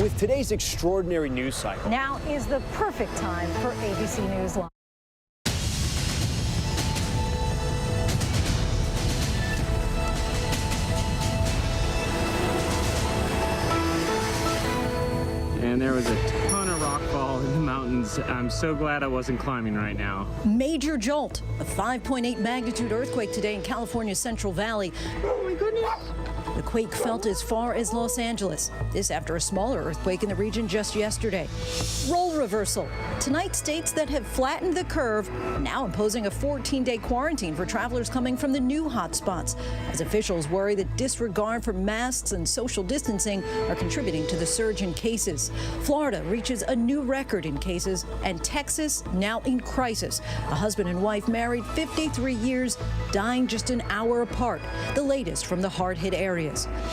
With today's extraordinary news cycle. Now is the perfect time for ABC News Live. And there was a ton of rockfall in the mountains. I'm so glad I wasn't climbing right now. Major jolt, a 5.8 magnitude earthquake today in California's Central Valley. Oh my goodness. The quake felt as far as Los Angeles. This after a smaller earthquake in the region just yesterday. Role reversal. Tonight, states that have flattened the curve now imposing a 14-day quarantine for travelers coming from the new hotspots, as officials worry that disregard for masks and social distancing are contributing to the surge in cases. Florida reaches a new record in cases, and Texas now in crisis. A husband and wife married 53 years, dying just an hour apart. The latest from the hard-hit areas.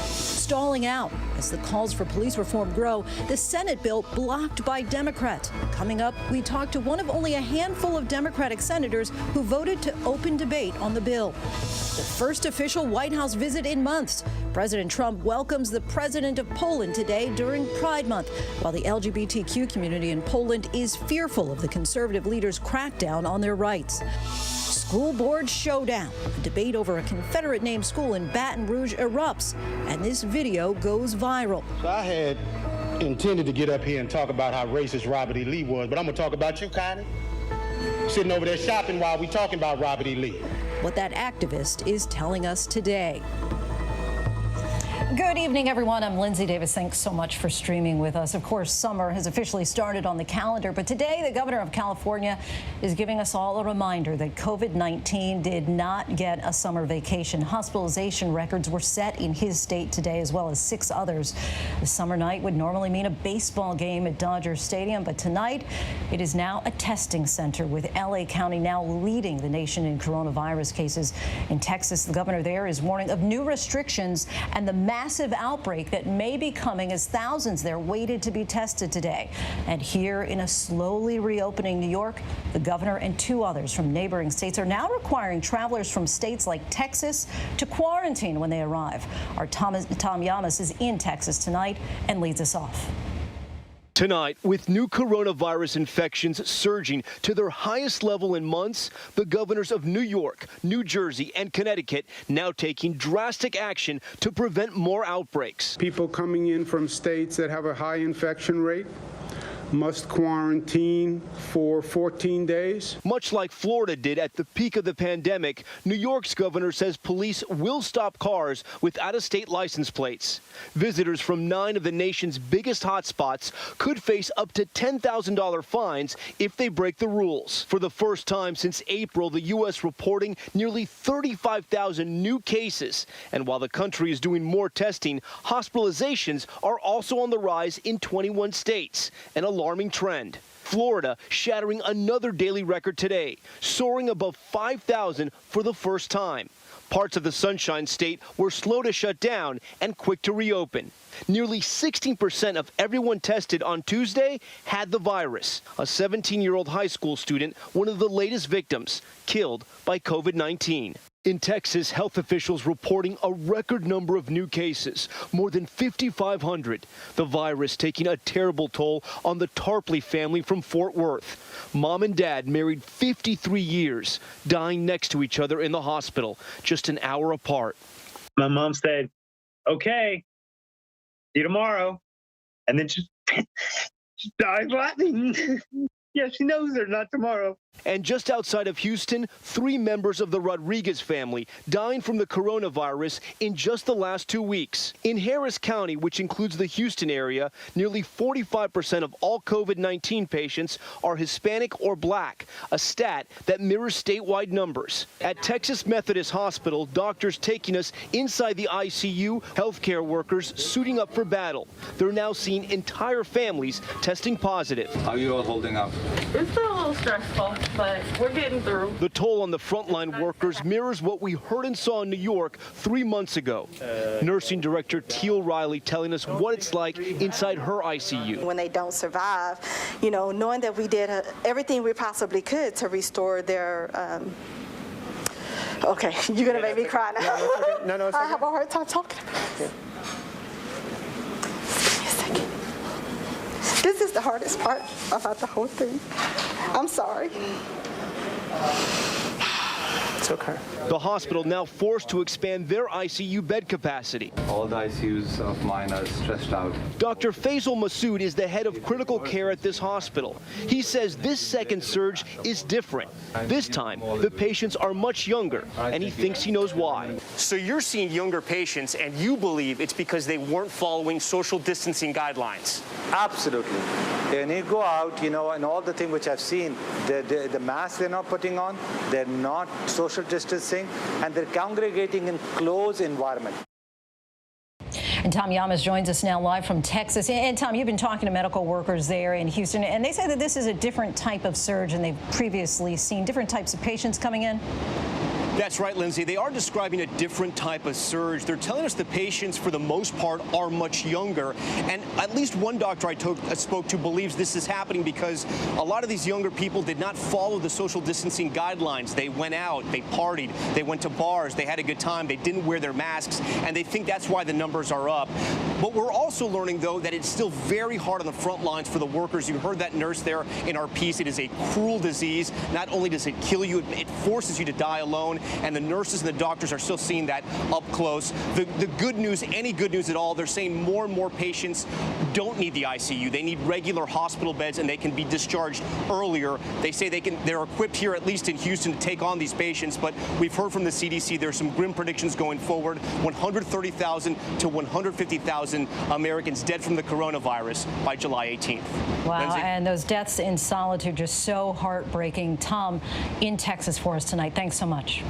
Stalling out as the calls for police reform grow, the Senate bill blocked by Democrats. Coming up, we talk to one of only a handful of Democratic senators who voted to open debate on the bill. The first official White House visit in months. President Trump welcomes the president of Poland today during Pride Month, while the LGBTQ community in Poland is fearful of the conservative leader's crackdown on their rights. School board showdown. A debate over a Confederate named school in Baton Rouge erupts, and this video goes viral. So I had intended to get up here and talk about how racist Robert E. Lee was, but I'm going to talk about you, Connie. Sitting over there shopping while we talking about Robert E. Lee. What that activist is telling us today. Good evening, everyone. I'm Lindsay Davis. Thanks so much for streaming with us. Of course, summer has officially started on the calendar, but today the governor of California is giving us all a reminder that COVID-19 did not get a summer vacation. Hospitalization records were set in his state today, as well as 6 others. The summer night would normally mean a baseball game at Dodger Stadium, but tonight it is now a testing center, with LA County now leading the nation in coronavirus cases. In Texas, the governor there is warning of new restrictions and the massive outbreak that may be coming as thousands there waited to be tested today. And here in a slowly reopening New York, the governor and 2 others from neighboring states are now requiring travelers from states like Texas to quarantine when they arrive. Our Tom Yamas is in Texas tonight and leads us off. Tonight, with new coronavirus infections surging to their highest level in months, the governors of New York, New Jersey, and Connecticut now taking drastic action to prevent more outbreaks. People coming in from states that have a high infection rate must quarantine for 14 days. Much like Florida did at the peak of the pandemic, New York's governor says police will stop cars with out-of-state license plates. Visitors from 9 of the nation's biggest hotspots could face up to $10,000 fines if they break the rules. For the first time since April, the U.S. reporting nearly 35,000 new cases. And while the country is doing more testing, hospitalizations are also on the rise in 21 states. An alarming trend. Florida shattering another daily record today, soaring above 5,000 for the first time. Parts of the Sunshine State were slow to shut down and quick to reopen. Nearly 16% of everyone tested on Tuesday had the virus. A 17-year-old high school student, one of the latest victims, killed by COVID-19. In Texas, health officials reporting a record number of new cases, more than 5,500. The virus taking a terrible toll on the Tarpley family from Fort Worth. Mom and dad, married 53 years, dying next to each other in the hospital, just an hour apart. My mom said, okay, see you tomorrow. And then just died laughing. Yeah, she knows they're not tomorrow. And just outside of Houston, 3 members of the Rodriguez family dying from the coronavirus in just the last 2 weeks. In Harris County, which includes the Houston area, nearly 45% of all COVID-19 patients are Hispanic or Black, a stat that mirrors statewide numbers. At Texas Methodist Hospital, doctors taking us inside the ICU, healthcare workers suiting up for battle. They're now seeing entire families testing positive. How are you all holding up? It's still a little stressful, but we're getting through. The toll on the frontline workers mirrors what we heard and saw in New York 3 months ago. Nursing director Teal Riley telling us what it's like inside her ICU. When they don't survive, you know, knowing that we did everything we possibly could to restore their okay, you're going to make me cry now. No, I have a hard time talking about it. This is the hardest part about the whole thing. I'm sorry. It's okay. The hospital now forced to expand their ICU bed capacity. All the ICUs of mine are stressed out. Dr. Faisal Massoud is the head of critical care at this hospital. He says this second surge is different. This time, the patients are much younger, and he thinks he knows why. So you're seeing younger patients, and you believe it's because they weren't following social distancing guidelines? Absolutely. And you go out, and all the things which I've seen, the masks they're not putting on, they're not social distancing, and they're congregating in close environment. And Tom Yamas joins us now live from Texas. And Tom, you've been talking to medical workers there in Houston, and they say that this is a different type of surge and they've previously seen different types of patients coming in. That's right, Lindsay. They are describing a different type of surge. They're telling us the patients, for the most part, are much younger. And at least one doctor I spoke to believes this is happening because a lot of these younger people did not follow the social distancing guidelines. They went out, they partied, they went to bars, they had a good time, they didn't wear their masks, and they think that's why the numbers are up. But we're also learning, though, that it's still very hard on the front lines for the workers. You heard that nurse there in our piece. It is a cruel disease. Not only does it kill you, it forces you to die alone. And the nurses and the doctors are still seeing that up close. The good news, any good news at all, they're saying more and more patients don't need the ICU. They need regular hospital beds, and they can be discharged earlier. They say they're equipped here, at least in Houston, to take on these patients. But we've heard from the CDC there's some grim predictions going forward. 130,000 to 150,000 Americans dead from the coronavirus by July 18th. Wow, Lindsay? and those deaths in solitude, just so heartbreaking. Tom, in Texas for us tonight. Thanks so much.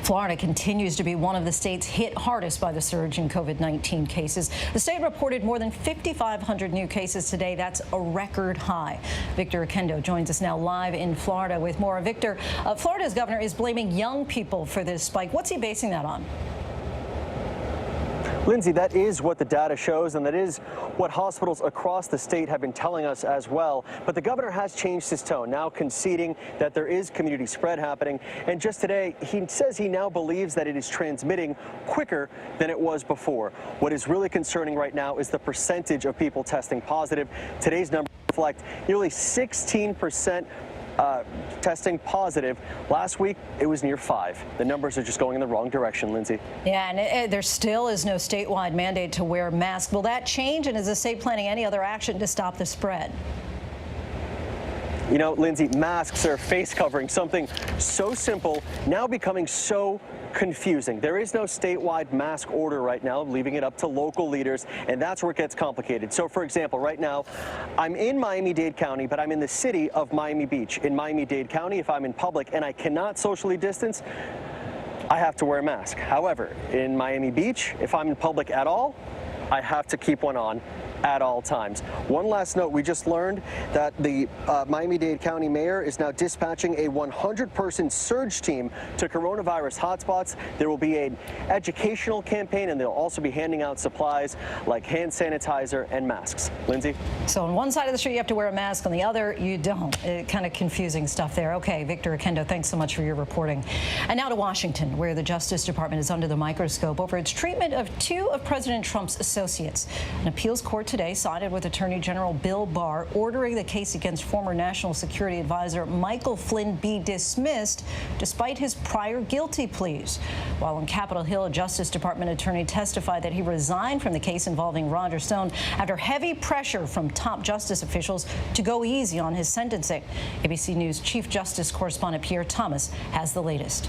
Florida continues to be one of the states hit hardest by the surge in COVID-19 cases. The state reported more than 5,500 new cases today. That's a record high. Victor Oquendo joins us now live in Florida with more. Victor, Florida's governor is blaming young people for this spike. What's he basing that on? Lindsay, that is what the data shows, and that is what hospitals across the state have been telling us as well. But the governor has changed his tone, now conceding that there is community spread happening. And just today, he says he now believes that it is transmitting quicker than it was before. What is really concerning right now is the percentage of people testing positive. Today's numbers reflect nearly 16% testing positive. Last week, it was near 5. The numbers are just going in the wrong direction, Lindsay. Yeah, and there still is no statewide mandate to wear masks. Will that change, and is the state planning any other action to stop the spread? You know, Lindsay, masks are face covering, something so simple, now becoming so confusing. There is no statewide mask order right now, leaving it up to local leaders, and that's where it gets complicated. So, for example, right now, I'm in Miami-Dade County, but I'm in the city of Miami Beach. In Miami-Dade County, if I'm in public and I cannot socially distance, I have to wear a mask. However, in Miami Beach, if I'm in public at all, I have to keep one on at all times. One last note, we just learned that the Miami-Dade County mayor is now dispatching a 100-person surge team to coronavirus hotspots. There will be an educational campaign, and they'll also be handing out supplies like hand sanitizer and masks. Lindsay? So on one side of the street, you have to wear a mask. On the other, you don't. Kind of confusing stuff there. Okay, Victor Oquendo, thanks so much for your reporting. And now to Washington, where the Justice Department is under the microscope over its treatment of 2 of President Trump's associates. An appeals court today sided with Attorney General Bill Barr, ordering the case against former National Security Advisor Michael Flynn be dismissed despite his prior guilty pleas. While on Capitol Hill, a Justice Department attorney testified that he resigned from the case involving Roger Stone after heavy pressure from top justice officials to go easy on his sentencing. ABC News Chief Justice correspondent Pierre Thomas has the latest.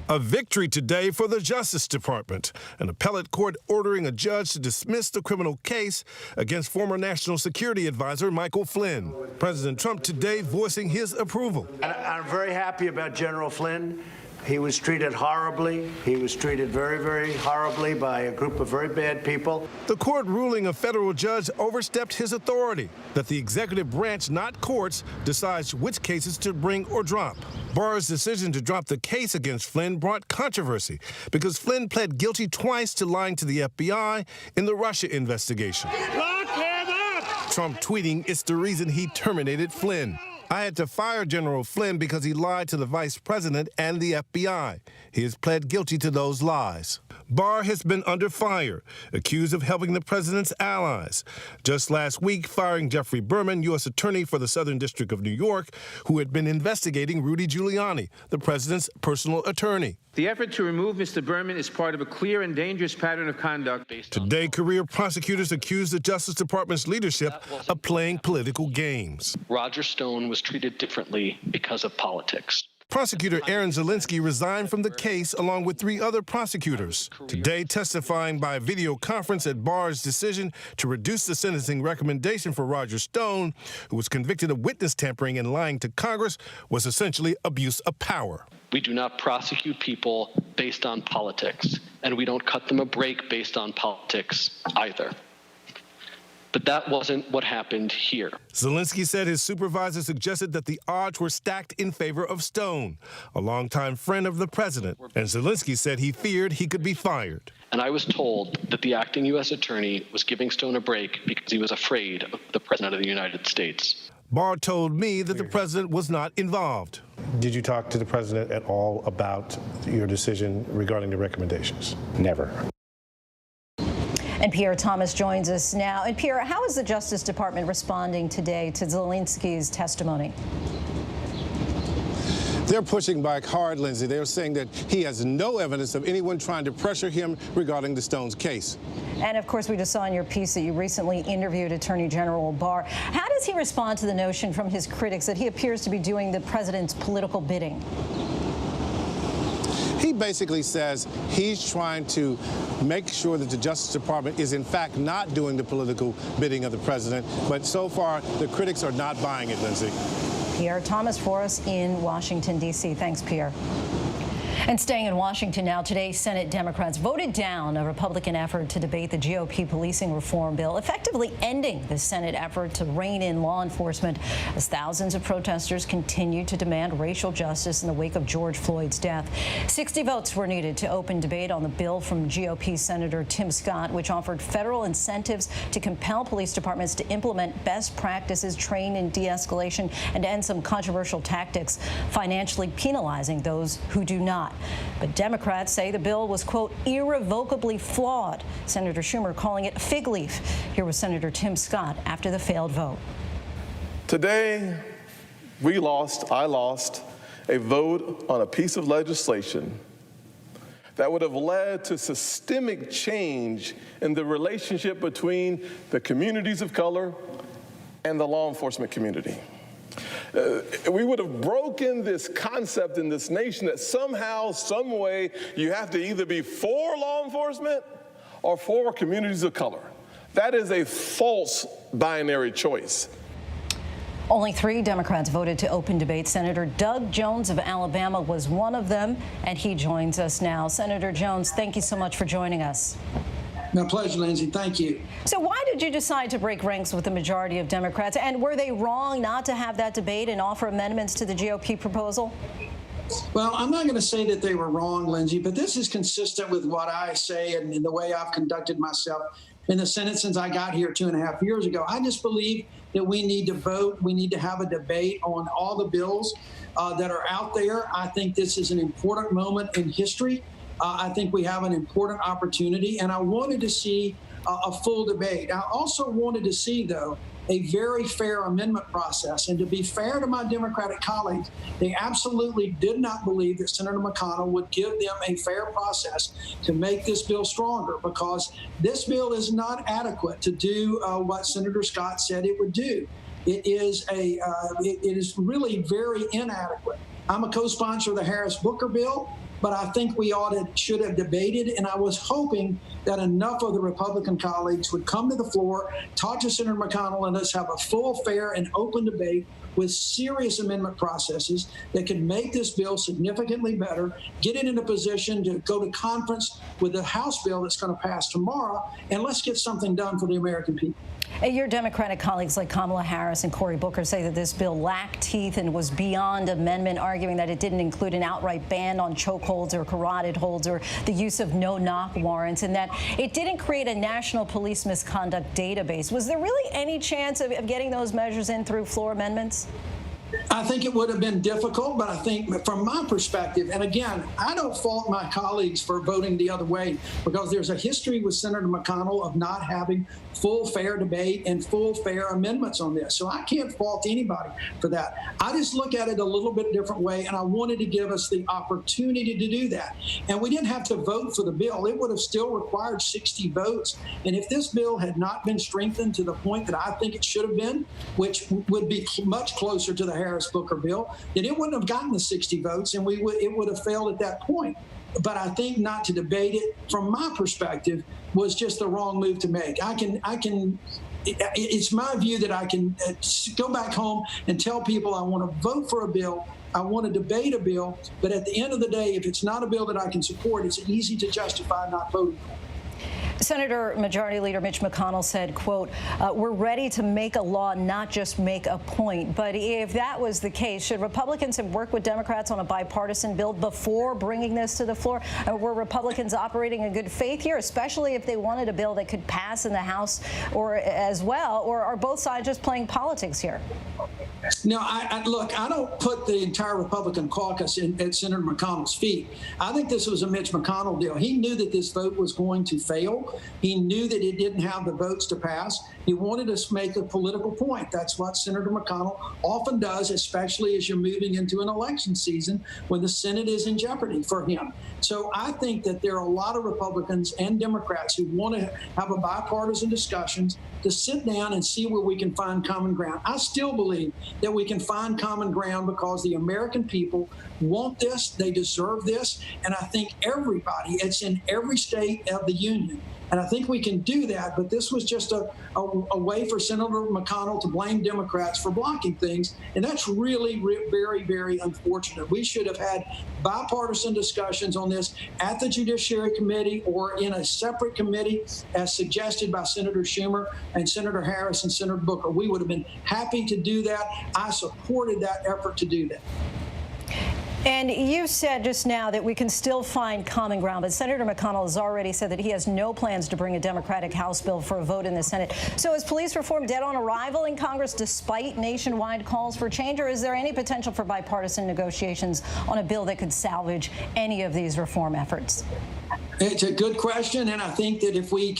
A victory today for the Justice Department. An appellate court ordering a judge to dismiss the criminal case against former National Security Advisor Michael Flynn. President Trump today voicing his approval. I'm very happy about General Flynn. He was treated horribly. He was treated very, very horribly by a group of very bad people. The court ruling a federal judge overstepped his authority, that the executive branch, not courts, decides which cases to bring or drop. Barr's decision to drop the case against Flynn brought controversy because Flynn pled guilty twice to lying to the FBI in the Russia investigation. Lock him up! Trump tweeting it's the reason he terminated Flynn. I had to fire General Flynn because he lied to the vice president and the FBI. He has pled guilty to those lies. Barr has been under fire, accused of helping the president's allies. Just last week, firing Jeffrey Berman, U.S. Attorney for the Southern District of New York, who had been investigating Rudy Giuliani, the president's personal attorney. The effort to remove Mr. Berman is part of a clear and dangerous pattern of conduct. Today, career prosecutors accuse the Justice Department's leadership of playing political games. Roger Stone was treated differently because of politics. Prosecutor Aaron Zielinski resigned from the case along with 3 other prosecutors. Today, testifying by video conference at Barr's decision to reduce the sentencing recommendation for Roger Stone, who was convicted of witness tampering and lying to Congress, was essentially abuse of power. We do not prosecute people based on politics, and we don't cut them a break based on politics either. But that wasn't what happened here. Zielinski said his supervisor suggested that the odds were stacked in favor of Stone, a longtime friend of the president. And Zielinski said he feared he could be fired. And I was told that the acting U.S. attorney was giving Stone a break because he was afraid of the president of the United States. Barr told me that the president was not involved. Did you talk to the president at all about your decision regarding the recommendations? Never. And Pierre Thomas joins us now. And Pierre, how is the Justice Department responding today to Zielinski's testimony? They're pushing back hard, Lindsay. They're saying that he has no evidence of anyone trying to pressure him regarding the Stones case. And of course, we just saw in your piece that you recently interviewed Attorney General Barr. How does he respond to the notion from his critics that he appears to be doing the president's political bidding? He basically says he's trying to make sure that the Justice Department is in fact not doing the political bidding of the president. But so far, the critics are not buying it, Lindsay. Pierre Thomas for us in Washington, D.C. Thanks, Pierre. And staying in Washington now, today, Senate Democrats voted down a Republican effort to debate the GOP policing reform bill, effectively ending the Senate effort to rein in law enforcement as thousands of protesters continue to demand racial justice in the wake of George Floyd's death. 60 votes were needed to open debate on the bill from GOP Senator Tim Scott, which offered federal incentives to compel police departments to implement best practices, train in de-escalation, and end some controversial tactics, financially penalizing those who do not. But Democrats say the bill was, quote, irrevocably flawed. Senator Schumer calling it a fig leaf. Here was Senator Tim Scott after the failed vote. Today, I lost a vote on a piece of legislation that would have led to systemic change in the relationship between the communities of color and the law enforcement community. We would have broken this concept in this nation that somehow, some way, you have to either be for law enforcement or for communities of color. That is a false binary choice. Only 3 Democrats voted to open debate. Senator Doug Jones of Alabama was one of them, and he joins us now. Senator Jones, thank you so much for joining us. My pleasure, Lindsay. Thank you. So why did you decide to break ranks with the majority of Democrats? And were they wrong not to have that debate and offer amendments to the GOP proposal? Well, I'm not going to say that they were wrong, Lindsay, but this is consistent with what I say and the way I've conducted myself in the Senate since I got here 2.5 years ago. I just believe that we need to vote. We need to have a debate on all the bills that are out there. I think this is an important moment in history. I think we have an important opportunity, and I wanted to see a full debate. I also wanted to see, though, a very fair amendment process. And to be fair to my Democratic colleagues, they absolutely did not believe that Senator McConnell would give them a fair process to make this bill stronger, because this bill is not adequate to do what Senator Scott said it would do. It is really very inadequate. I'm a co-sponsor of the Harris-Booker bill, but I think we should have debated, and I was hoping that enough of the Republican colleagues would come to the floor, talk to Senator McConnell, and let's have a full, fair, and open debate with serious amendment processes that can make this bill significantly better, get it in a position to go to conference with the House bill that's going to pass tomorrow, and let's get something done for the American people. Your Democratic colleagues like Kamala Harris and Cory Booker say that this bill lacked teeth and was beyond amendment, arguing that it didn't include an outright ban on chokeholds or carotid holds or the use of no-knock warrants, and that it didn't create a national police misconduct database. Was there really any chance of getting those measures in through floor amendments? I think it would have been difficult, but I think from my perspective, and again, I don't fault my colleagues for voting the other way, because there's a history with Senator McConnell of not having full, fair debate and full, fair amendments on this. So I can't fault anybody for that. I just look at it a little bit different way, and I wanted to give us the opportunity to do that. And we didn't have to vote for the bill. It would have still required 60 votes. And if this bill had not been strengthened to the point that I think it should have been, which would be much closer to the Harris-Booker bill, then it wouldn't have gotten the 60 votes, and it would have failed at that point. But I think not to debate it, from my perspective, was just the wrong move to make. It's my view that I can go back home and tell people I want to vote for a bill, I want to debate a bill, but at the end of the day, if it's not a bill that I can support, it's easy to justify not voting for it. Senator Majority Leader Mitch McConnell said, quote, we're ready to make a law, not just make a point. But if that was the case, should Republicans have worked with Democrats on a bipartisan bill before bringing this to the floor? Were Republicans operating in good faith here, especially if they wanted a bill that could pass in the House or as well? Or are both sides just playing politics here? No, look, I don't put the entire Republican caucus at Senator McConnell's feet. I think this was a Mitch McConnell deal. He knew that this vote was going to fail. He knew that it didn't have the votes to pass. He wanted to make a political point. That's what Senator McConnell often does, especially as you're moving into an election season when the Senate is in jeopardy for him. So I think that there are a lot of Republicans and Democrats who want to have a bipartisan discussions to sit down and see where we can find common ground. I still believe that we can find common ground because the American people want this, they deserve this, and I think everybody, it's in every state of the union. And I think we can do that, but this was just a way for Senator McConnell to blame Democrats for blocking things, and that's really very, very unfortunate. We should have had bipartisan discussions on this at the Judiciary Committee or in a separate committee as suggested by Senator Schumer and Senator Harris and Senator Booker. We would have been happy to do that. I supported that effort to do that. And you said just now that we can still find common ground, but Senator McConnell has already said that he has no plans to bring a Democratic House bill for a vote in the Senate. So is police reform dead on arrival in Congress despite nationwide calls for change, or is there any potential for bipartisan negotiations on a bill that could salvage any of these reform efforts? It's a good question, and I think that if we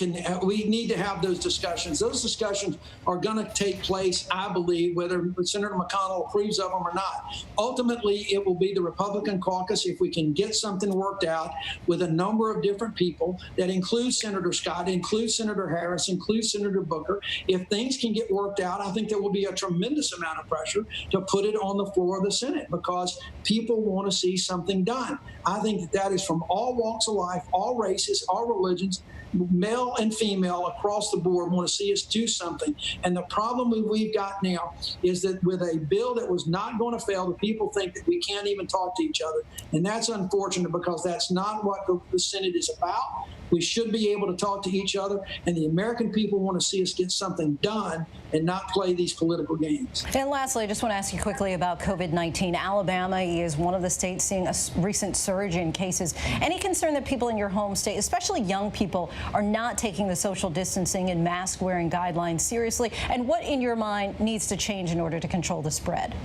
need to have those discussions. Those discussions are going to take place, I believe, whether Senator McConnell approves of them or not. Ultimately, it will be the Republican caucus, if we can get something worked out with a number of different people that includes Senator Scott, includes Senator Harris, includes Senator Booker. If things can get worked out, I think there will be a tremendous amount of pressure to put it on the floor of the Senate because people want to see something done. I think that is from all walks of life, all races, all religions, male and female across the board want to see us do something. And the problem we've got now is that with a bill that was not going to fail, the people think that we can't even talk to each other. And that's unfortunate because that's not what the Senate is about. We should be able to talk to each other, and the American people want to see us get something done and not play these political games. And lastly, I just want to ask you quickly about COVID-19. Alabama is one of the states seeing a recent surge in cases. Any concern that people in your home state, especially young people, are not taking the social distancing and mask-wearing guidelines seriously? And what, in your mind, needs to change in order to control the spread?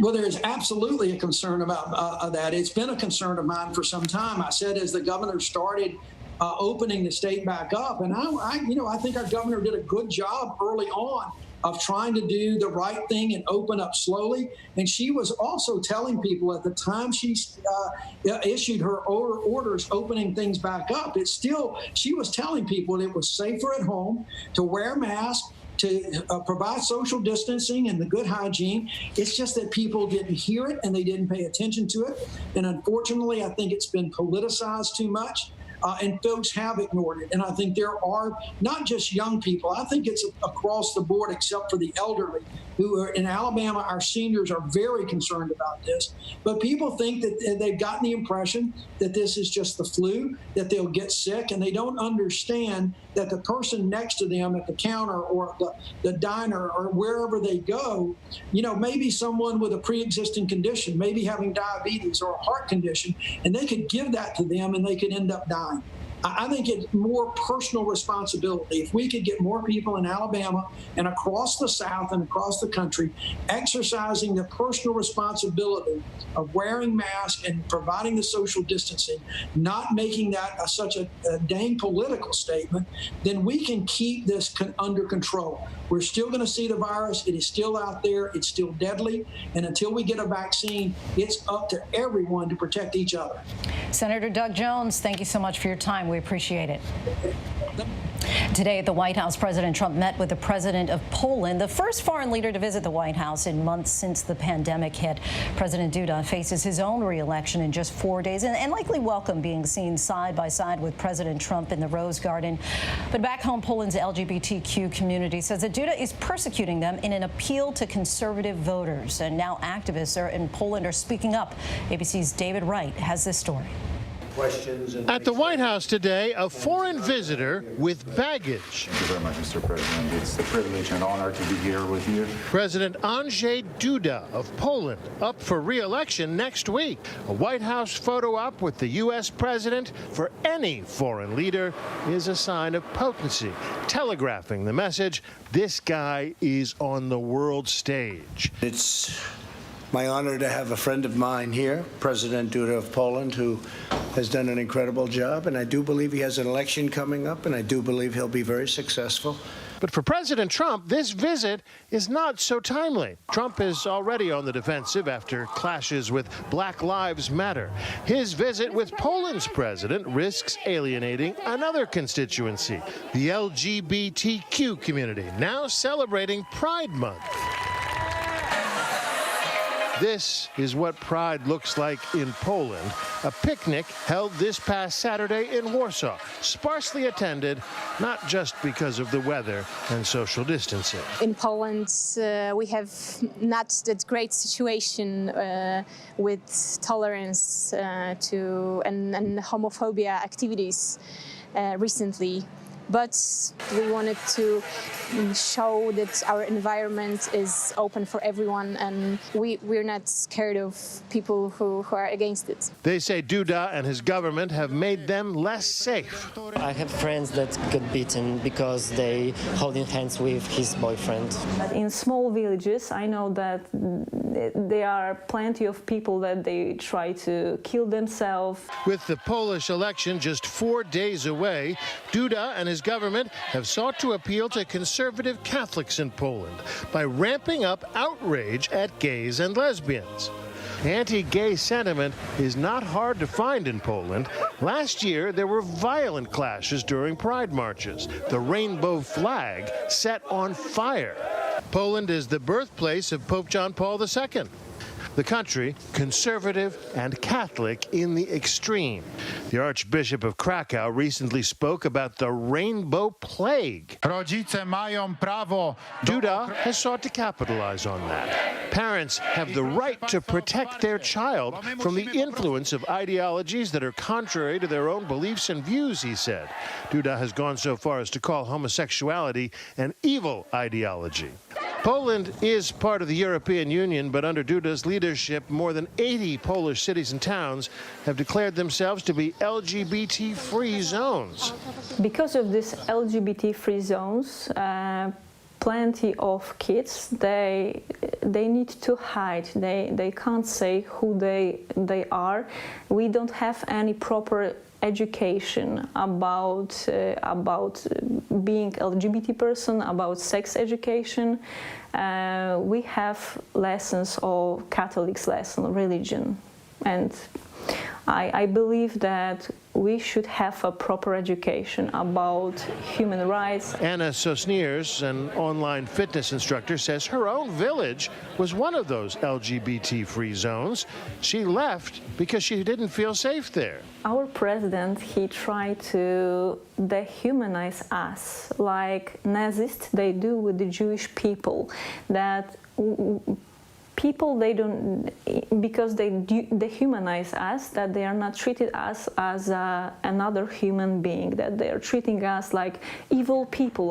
Well, there is absolutely a concern about that. It's been a concern of mine for some time. I said as the governor started opening the state back up, and I think our governor did a good job early on of trying to do the right thing and open up slowly. And she was also telling people at the time she issued her orders opening things back up, she was telling people it was safer at home to wear masks, to provide social distancing and the good hygiene. It's just that people didn't hear it and they didn't pay attention to it. And unfortunately, I think it's been politicized too much. And folks have ignored it. And I think there are not just young people. I think it's across the board except for the elderly who are in Alabama. Our seniors are very concerned about this. But people think that they've gotten the impression that this is just the flu, that they'll get sick, and they don't understand that the person next to them at the counter or the diner or wherever they go, maybe someone with a pre-existing condition, maybe having diabetes or a heart condition, and they could give that to them and they could end up dying. I think it's more personal responsibility. If we could get more people in Alabama and across the South and across the country exercising the personal responsibility of wearing masks and providing the social distancing, not making that such a dang political statement, then we can keep this under control. We're still going to see the virus. It is still out there. It's still deadly. And until we get a vaccine, it's up to everyone to protect each other. Senator Doug Jones, thank you so much for your time. We appreciate it. Today at the White House, President Trump met with the president of Poland, the first foreign leader to visit the White House in months since the pandemic hit. President Duda faces his own re-election in just 4 days and likely welcome being seen side by side with President Trump in the Rose Garden. But back home, Poland's LGBTQ community says that Duda is persecuting them in an appeal to conservative voters. And now activists in Poland are speaking up. ABC's David Wright has this story. At the White House today, a foreign visitor with baggage. Thank you very much, Mr. President. It's a privilege and honor to be here with you. President Andrzej Duda of Poland, up for re-election next week. A White House photo op with the U.S. president for any foreign leader is a sign of potency, telegraphing the message, this guy is on the world stage. It's my honor to have a friend of mine here, President Duda of Poland, who has done an incredible job, and I do believe he has an election coming up, and I do believe he'll be very successful. But for President Trump, this visit is not so timely. Trump is already on the defensive after clashes with Black Lives Matter. His visit with Poland's president risks alienating another constituency, the LGBTQ community, now celebrating Pride Month. This is what Pride looks like in Poland. A picnic held this past Saturday in Warsaw, sparsely attended, not just because of the weather and social distancing. In Poland, we have not that great situation with tolerance to and homophobia activities recently. But we wanted to show that our environment is open for everyone, and we're not scared of people who are against it. They say Duda and his government have made them less safe. I have friends that got beaten because they holding hands with his boyfriend. In small villages, I know that there are plenty of people that they try to kill themselves. With the Polish election just 4 days away, Duda and his government have sought to appeal to conservative Catholics in Poland by ramping up outrage at gays and lesbians. Anti-gay sentiment is not hard to find in Poland. Last year, there were violent clashes during Pride marches. The rainbow flag set on fire. Poland is the birthplace of Pope John Paul II. The country, conservative and Catholic in the extreme. The Archbishop of Krakow recently spoke about the rainbow plague. Duda has sought to capitalize on that. Parents have the right to protect their child from the influence of ideologies that are contrary to their own beliefs and views, he said. Duda has gone so far as to call homosexuality an evil ideology. Poland is part of the European Union, but under Duda's leadership, more than 80 Polish cities and towns have declared themselves to be LGBT-free zones. Because of these LGBT-free zones, plenty of kids, they need to hide. They can't say who they are. We don't have any proper education about being LGBT person, about sex education. We have lessons of Catholics lesson, religion, and I believe that we should have a proper education about human rights. Anna Sosniers, an online fitness instructor, says her own village was one of those LGBT-free zones. She left because she didn't feel safe there. Our president, he tried to dehumanize us like Nazis they do with the Jewish people, that people, they don't, because they dehumanize us, that they are not treated us as another human being, that they are treating us like evil people.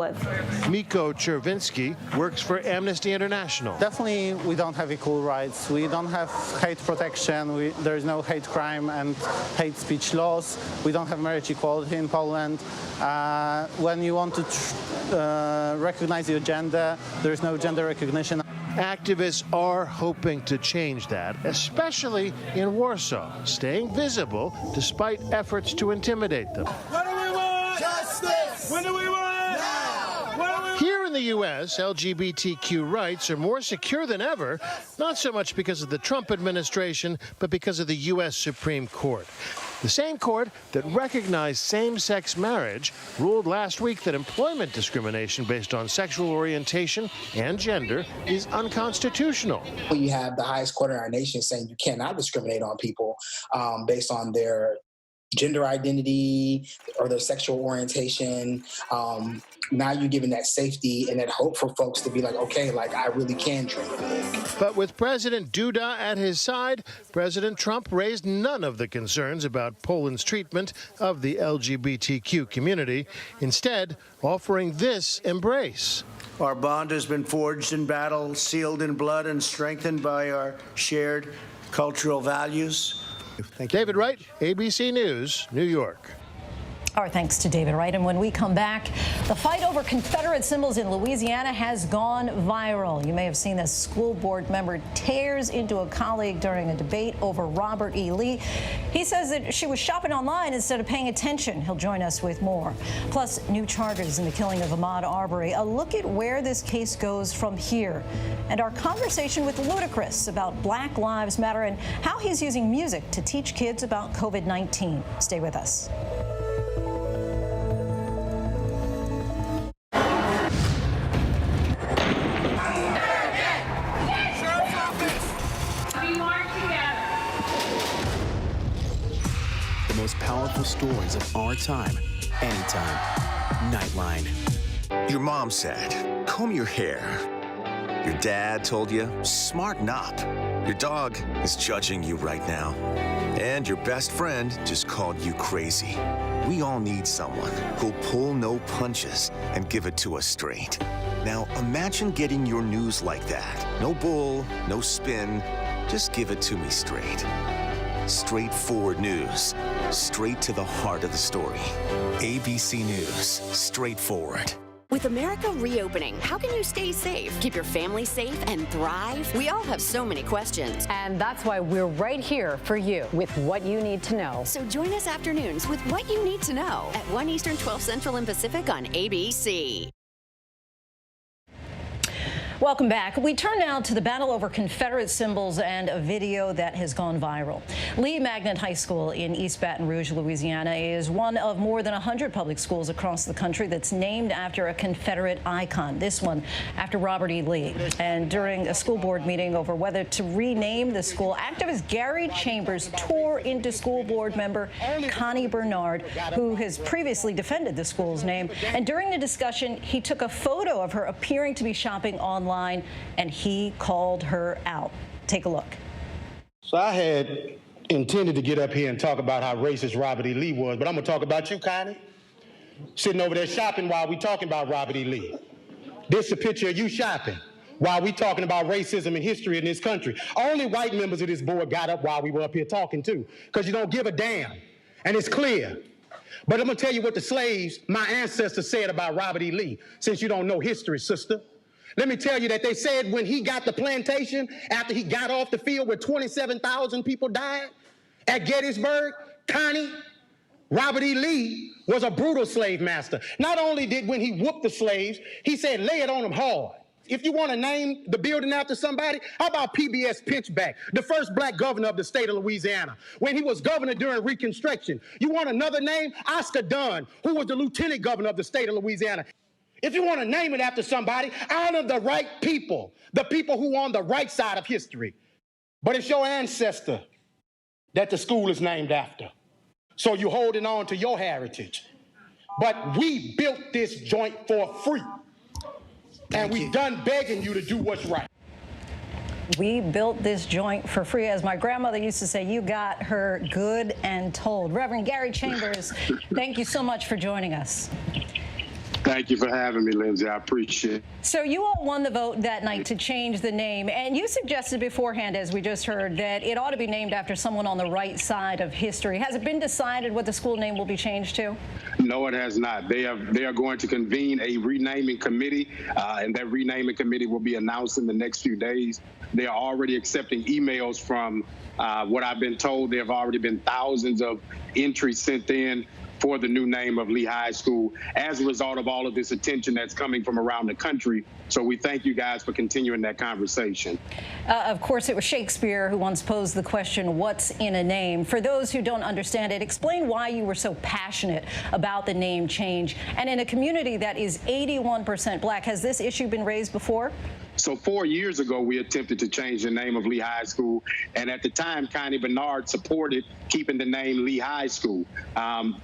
Miko Chervinsky works for Amnesty International. Definitely, we don't have equal rights. We don't have hate protection. There is no hate crime and hate speech laws. We don't have marriage equality in Poland. When you want to recognize your gender, there is no gender recognition. Activists are hoping to change that, especially in Warsaw, staying visible despite efforts to intimidate them. What do we want? Justice! When do we want? Now! Here in the U.S., LGBTQ rights are more secure than ever, not so much because of the Trump administration, but because of the U.S. Supreme Court. The same court that recognized same-sex marriage ruled last week that employment discrimination based on sexual orientation and gender is unconstitutional. You have the highest court in our nation saying you cannot discriminate on people based on their gender identity or their sexual orientation. Now you're giving that safety and that hope for folks to be like, okay, like I really can dream big. But with President Duda at his side, President Trump raised none of the concerns about Poland's treatment of the LGBTQ community, instead offering this embrace. Our bond has been forged in battle, sealed in blood, and strengthened by our shared cultural values. David Wright, ABC News, New York. Our thanks to David Wright. And when we come back, the fight over Confederate symbols in Louisiana has gone viral. You may have seen this school board member tears into a colleague during a debate over Robert E. Lee. He says that she was shopping online instead of paying attention. He'll join us with more. Plus, new charges in the killing of Ahmaud Arbery. A look at where this case goes from here. And our conversation with Ludacris about Black Lives Matter and how he's using music to teach kids about COVID-19. Stay with us. Powerful stories of our time, anytime. Nightline. Your mom said, comb your hair. Your dad told you, smarten up. Your dog is judging you right now. And your best friend just called you crazy. We all need someone who'll pull no punches and give it to us straight. Now imagine getting your news like that. No bull, no spin, just give it to me straight. Straightforward news, straight to the heart of the story. ABC News, straightforward. With America reopening, how can you stay safe, keep your family safe, and thrive? We all have so many questions. And that's why we're right here for you with what you need to know. So join us afternoons with What You Need to Know at 1 Eastern, 12 Central, and Pacific on ABC. Welcome back. We turn now to the battle over Confederate symbols and a video that has gone viral. Lee Magnet High School in East Baton Rouge, Louisiana is one of more than 100 public schools across the country that's named after a Confederate icon. This one after Robert E. Lee. And during a school board meeting over whether to rename the school, activist Gary Chambers tore into school board member Connie Bernard, who has previously defended the school's name. And during the discussion, he took a photo of her appearing to be shopping online, and he called her out. Take a look. So I had intended to get up here and talk about how racist Robert E. Lee was, but I'm gonna talk about you, Connie, sitting over there shopping while we talking about Robert E. Lee. This is a picture of you shopping while we talking about racism and history in this country. Only white members of this board got up while we were up here talking too, because you don't give a damn, and it's clear. But I'm gonna tell you what the slaves, my ancestors, said about Robert E. Lee, since you don't know history, sister. Let me tell you that they said when he got the plantation, after he got off the field where 27,000 people died at Gettysburg, Connie, Robert E. Lee was a brutal slave master. Not only did when he whooped the slaves, he said lay it on them hard. If you want to name the building after somebody, how about PBS Pinchback, the first black governor of the state of Louisiana, when he was governor during Reconstruction? You want another name? Oscar Dunn, who was the lieutenant governor of the state of Louisiana. If you want to name it after somebody, honor the right people, the people who are on the right side of history. But it's your ancestor that the school is named after. So you're holding on to your heritage. But we built this joint for free. And we're done begging you to do what's right. We built this joint for free. As my grandmother used to say, you got her good and told. Reverend Gary Chambers, thank you so much for joining us. Thank you for having me, Lindsay. I appreciate it. So you all won the vote that night to change the name, and you suggested beforehand, as we just heard, that it ought to be named after someone on the right side of history. Has it been decided what the school name will be changed to? No, it has not. They are going to convene a renaming committee, and that renaming committee will be announced in the next few days. They are already accepting emails from what I've been told. There have already been thousands of entries sent in for the new name of Lee High School as a result of all of this attention that's coming from around the country. So we thank you guys for continuing that conversation. Of course, it was Shakespeare who once posed the question, what's in a name? For those who don't understand it, explain why you were so passionate about the name change. And in a community that is 81% black, has this issue been raised before? So 4 years ago, we attempted to change the name of Lee High School. And at the time, Connie Bernard supported keeping the name Lee High School.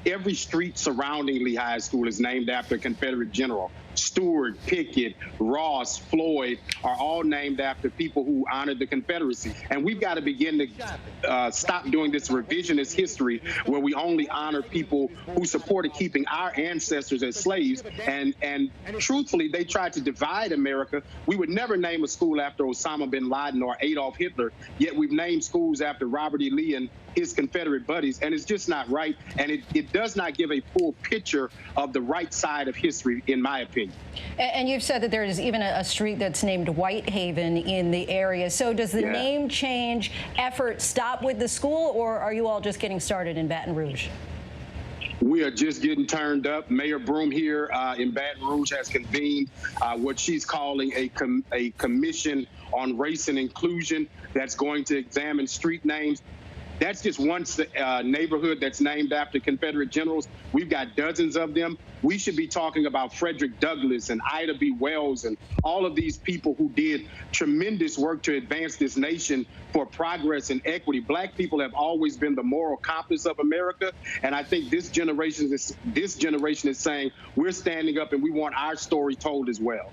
Every street surrounding Lee High School is named after a Confederate general. Stewart, Pickett, Ross, Floyd are all named after people who honored the Confederacy. And we've got to begin to stop doing this revisionist history where we only honor people who supported keeping our ancestors as slaves. And truthfully, they tried to divide America. We would never name a school after Osama bin Laden or Adolf Hitler, yet we've named schools after Robert E. Lee and his Confederate buddies, and it's just not right, and it does not give a full picture of the right side of history, in my opinion. And you've said that there is even a street that's named Whitehaven in the area. So does the name change effort stop with the school, or are you all just getting started in Baton Rouge? We are just getting turned up. Mayor Broom here in Baton Rouge has convened what she's calling a commission on race and inclusion that's going to examine street names. That's just one neighborhood that's named after Confederate generals. We've got dozens of them. We should be talking about Frederick Douglass and Ida B. Wells and all of these people who did tremendous work to advance this nation for progress and equity. Black people have always been the moral compass of America, and I think this generation is saying we're standing up and we want our story told as well.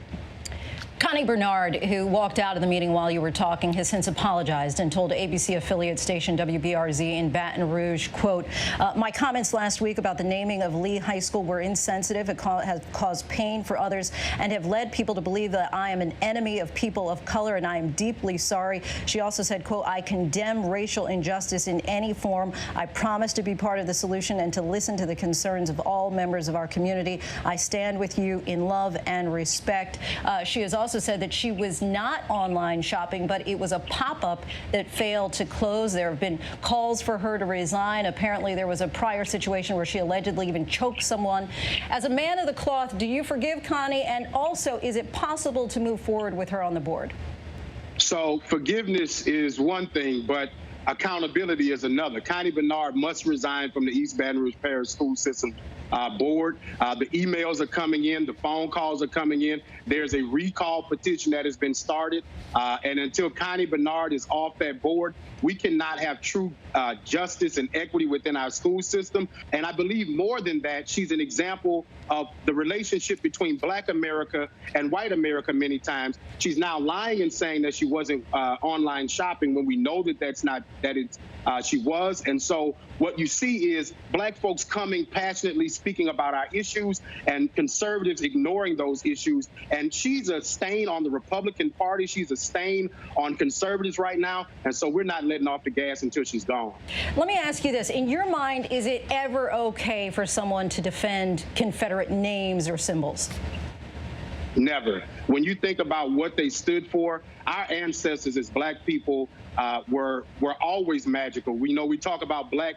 Connie Bernard, who walked out of the meeting while you were talking, has since apologized and told ABC affiliate station WBRZ in Baton Rouge, quote, my comments last week about the naming of Lee High School were insensitive. It has caused pain for others and have led people to believe that I am an enemy of people of color, and I am deeply sorry. She also said, quote, I condemn racial injustice in any form. I promise to be part of the solution and to listen to the concerns of all members of our community. I stand with you in love and respect. She has also said that she was not online shopping, but it was a pop-up that failed to close. There have been calls for her to resign. Apparently, there was a prior situation where she allegedly even choked someone. As a man of the cloth, do you forgive Connie? And also, is it possible to move forward with her on the board? So forgiveness is one thing, but accountability is another. Connie Bernard must resign from the East Baton Rouge Parish School System board. The emails are coming in. The phone calls are coming in. There's a recall petition that has been started. And until Connie Bernard is off that board, we cannot have true justice and equity within our school system. And I believe more than that, she's an example of the relationship between Black America and white America many times. She's now lying and saying that she wasn't online shopping when we know that that's not, she was. And so what you see is Black folks coming passionately speaking about our issues and conservatives ignoring those issues. And she's a stain on the Republican Party. She's a stain on conservatives right now. And so we're not letting off the gas until she's gone. Let me ask you this. In your mind, is it ever okay for someone to defend Confederate names or symbols? Never. When you think about what they stood for, our ancestors as Black people were always magical. We talk about Black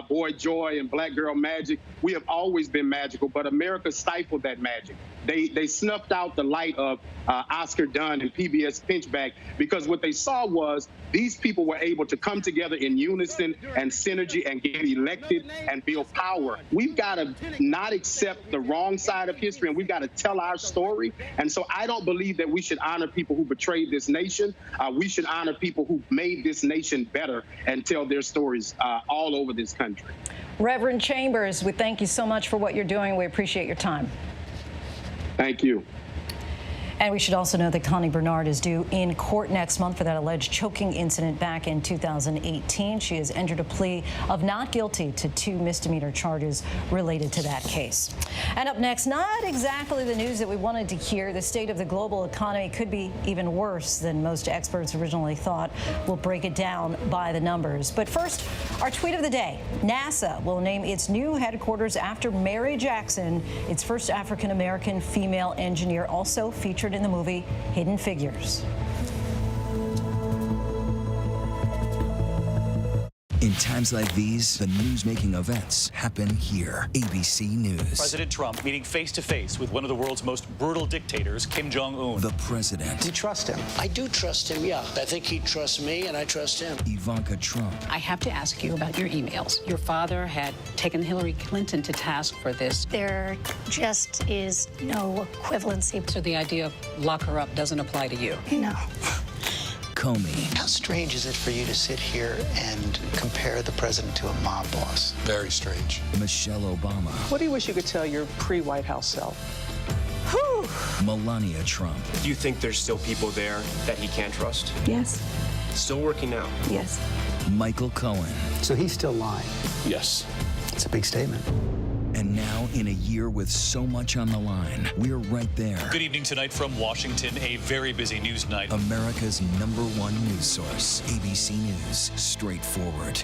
boy joy and Black girl magic. We have always been magical, but America stifled that magic. They snuffed out the light of Oscar Dunn and PBS Pinchback because what they saw was these people were able to come together in unison and synergy and get elected and build power. We've got to not accept the wrong side of history, and we've got to tell our story. And so I don't believe that we should honor people who betrayed this nation. We should honor people who made this nation better and tell their stories all over this country. Reverend Chambers, we thank you so much for what you're doing. We appreciate your time. Thank you. And we should also know that Connie Bernard is due in court next month for that alleged choking incident back in 2018. She has entered a plea of not guilty to 2 misdemeanor charges related to that case. And up next, not exactly the news that we wanted to hear. The state of the global economy could be even worse than most experts originally thought. We'll break it down by the numbers. But first, our tweet of the day. NASA will name its new headquarters after Mary Jackson, its first African-American female engineer, also featured in the movie Hidden Figures. In times like these, the news-making events happen here. ABC News. President Trump meeting face-to-face with one of the world's most brutal dictators, Kim Jong-un. The president. Do you trust him? I do trust him, yeah. I think he trusts me, and I trust him. Ivanka Trump. I have to ask you about your emails. Your father had taken Hillary Clinton to task for this. There just is no equivalency. So the idea of lock her up doesn't apply to you? No. Comey. How strange is it for you to sit here and compare the president to a mob boss? Very strange. Michelle Obama. What do you wish you could tell your pre-White House self? Whew. Melania Trump. Do you think there's still people there that he can't trust? Yes. Still working now? Yes. Michael Cohen. So he's still lying? Yes. It's a big statement. And now, in a year with so much on the line, we're right there. Good evening tonight from Washington, a very busy news night. America's #1 news source, ABC News, straightforward.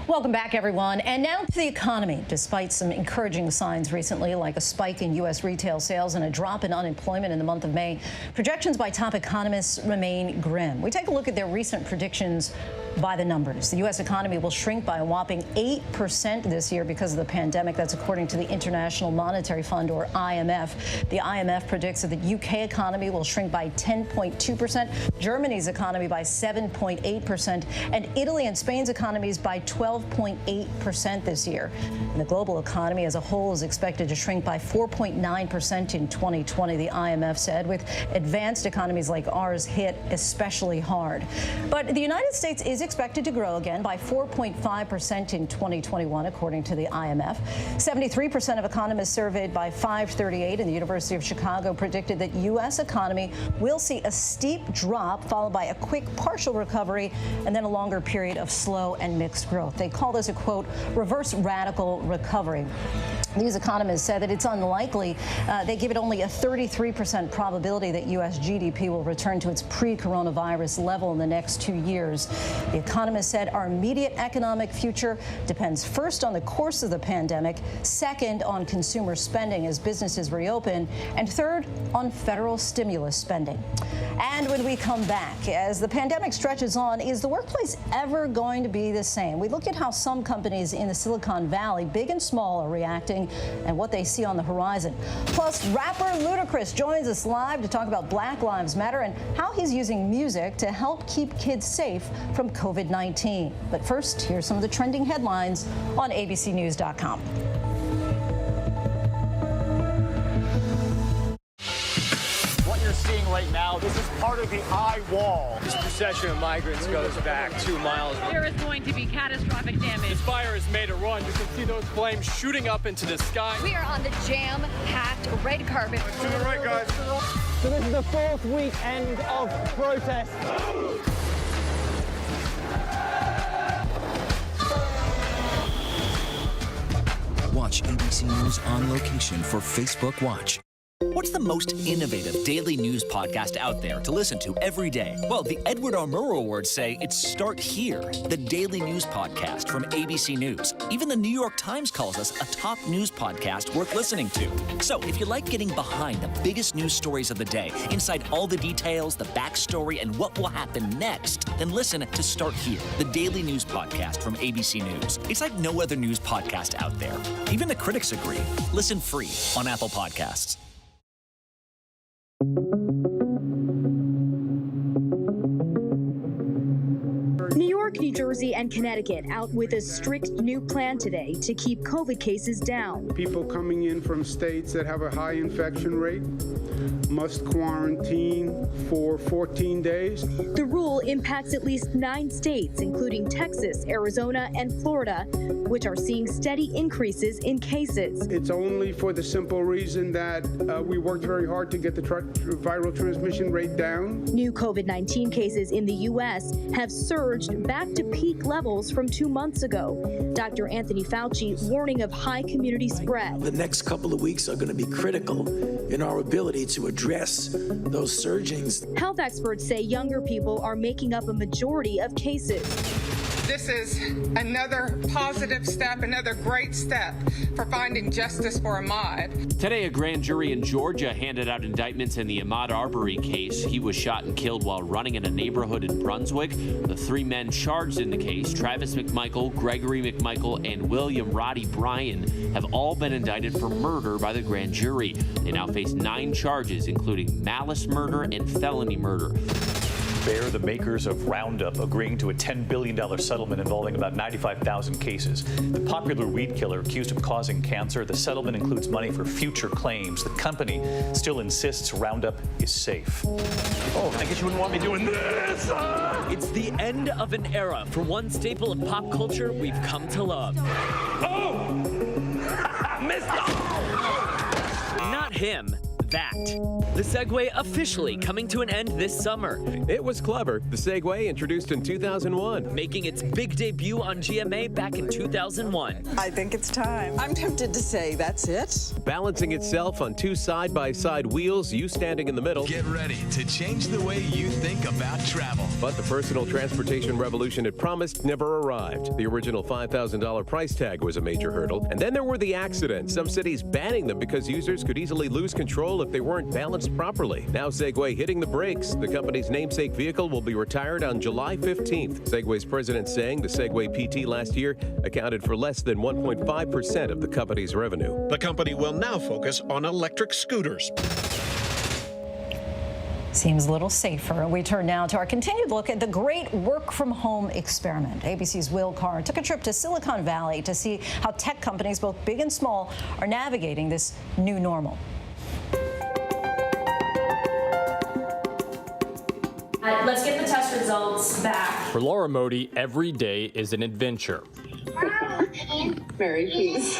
Welcome back, everyone. And now to the economy. Despite some encouraging signs recently, like a spike in U.S. retail sales and a drop in unemployment in the month of May, projections by top economists remain grim. We take a look at their recent predictions by the numbers. The U.S. economy will shrink by a whopping 8% this year because of the pandemic. That's according to the International Monetary Fund, or IMF. The IMF predicts that the U.K. economy will shrink by 10.2%, Germany's economy by 7.8%, and Italy and Spain's economies by 12.8% this year. And the global economy as a whole is expected to shrink by 4.9% in 2020, the IMF said, with advanced economies like ours hit especially hard. But the United States is expected to grow again by 4.5% in 2021, according to the IMF. 73% of economists surveyed by 538 in the University of Chicago predicted that U.S. economy will see a steep drop followed by a quick partial recovery and then a longer period of slow and mixed growth. They call this a, quote, reverse radical recovery. These economists said that it's unlikely. They give it only a 33% probability that U.S. GDP will return to its pre-coronavirus level in the next 2 years. The economists said our immediate economic future depends first on the course of the pandemic, second on consumer spending as businesses reopen, and third on federal stimulus spending. And when we come back, as the pandemic stretches on, is the workplace ever going to be the same? We look at how some companies in the Silicon Valley, big and small, are reacting and what they see on the horizon. Plus, rapper Ludacris joins us live to talk about Black Lives Matter and how he's using music to help keep kids safe from COVID-19. But first, here's some of the trending headlines on abcnews.com. What you're seeing right now, this is part of the eye wall. This procession of migrants goes back 2 miles. There is going to be catastrophic damage. This fire has made a run. You can see those flames shooting up into the sky. We are on the jam-packed red carpet. To the right, guys. So this is the 4th weekend of protests. Watch ABC News on location for Facebook Watch. What's the most innovative daily news podcast out there to listen to every day? Well, the Edward R. Murrow Awards say it's Start Here, the daily news podcast from ABC News. Even the New York Times calls us a top news podcast worth listening to. So if you like getting behind the biggest news stories of the day, inside all the details, the backstory, and what will happen next, then listen to Start Here, the daily news podcast from ABC News. It's like no other news podcast out there. Even the critics agree. Listen free on Apple Podcasts. New York, New Jersey and Connecticut out with a strict new plan today to keep COVID cases down. People coming in from states that have a high infection rate must quarantine for 14 days. The rule impacts at least 9 states, including Texas, Arizona, and Florida, which are seeing steady increases in cases. It's only for the simple reason that we worked very hard to get the viral transmission rate down. New COVID-19 cases in the U.S. have surged back to peak levels from 2 months ago. Dr. Anthony Fauci warning of high community spread. The next couple of weeks are going to be critical in our ability to address those surgings. Health experts say younger people are making up a majority of cases. This is another positive step, another great step for finding justice for Ahmaud. Today, a grand jury in Georgia handed out indictments in the Ahmaud Arbery case. He was shot and killed while running in a neighborhood in Brunswick. The 3 men charged in the case, Travis McMichael, Gregory McMichael, and William Roddy Bryan, have all been indicted for murder by the grand jury. They now face 9 charges, including malice murder and felony murder. Bayer, the makers of Roundup, agreeing to a $10 billion settlement involving about 95,000 cases. The popular weed killer accused of causing cancer. The settlement includes money for future claims. The company still insists Roundup is safe. Oh, I guess you wouldn't want me doing this. It's the end of an era for one staple of pop culture we've come to love. Oh! Missed it! Not him. That. The Segway officially coming to an end this summer. It was clever. The Segway, introduced in 2001. Making its big debut on GMA back in 2001. I think it's time. I'm tempted to say that's it. Balancing itself on 2 side-by-side wheels, you standing in the middle. Get ready to change the way you think about travel. But the personal transportation revolution it promised never arrived. The original $5,000 price tag was a major hurdle. And then there were the accidents. Some cities banning them because users could easily lose control if they weren't balanced properly. Now Segway hitting the brakes. The company's namesake vehicle will be retired on July 15th. Segway's president saying the Segway PT last year accounted for less than 1.5% of the company's revenue. The company will now focus on electric scooters. Seems a little safer. We turn now to our continued look at the great work-from-home experiment. ABC's Will Carr took a trip to Silicon Valley to see how tech companies, both big and small, are navigating this new normal. Let's get the test results back. For Laura Modi, every day is an adventure. Mary, please.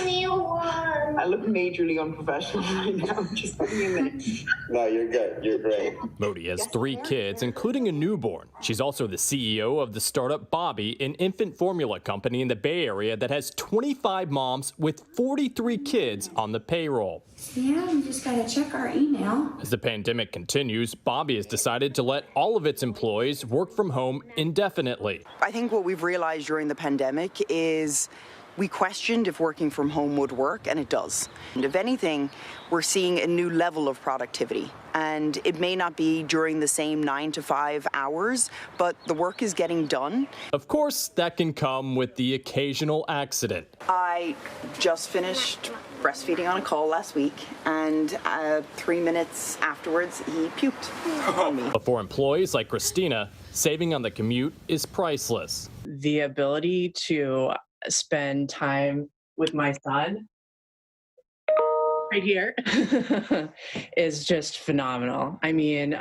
I look majorly unprofessional right now. Just give me a minute. No, you're good. You're great. Modi has 3 kids, including a newborn. She's also the CEO of the startup Bobby, an infant formula company in the Bay Area that has 25 moms with 43 kids on the payroll. Yeah, we just gotta check our email. As the pandemic continues, Bobby has decided to let all of its employees work from home indefinitely. I think what we've realized during the pandemic is we questioned if working from home would work, and it does. And if anything, we're seeing a new level of productivity. And it may not be during the same 9 to 5 hours, but the work is getting done. Of course, that can come with the occasional accident. I just finished breastfeeding on a call last week, and 3 minutes afterwards, he puked on me. But for employees like Christina, saving on the commute is priceless. The ability to spend time with my son right here is just phenomenal. I mean,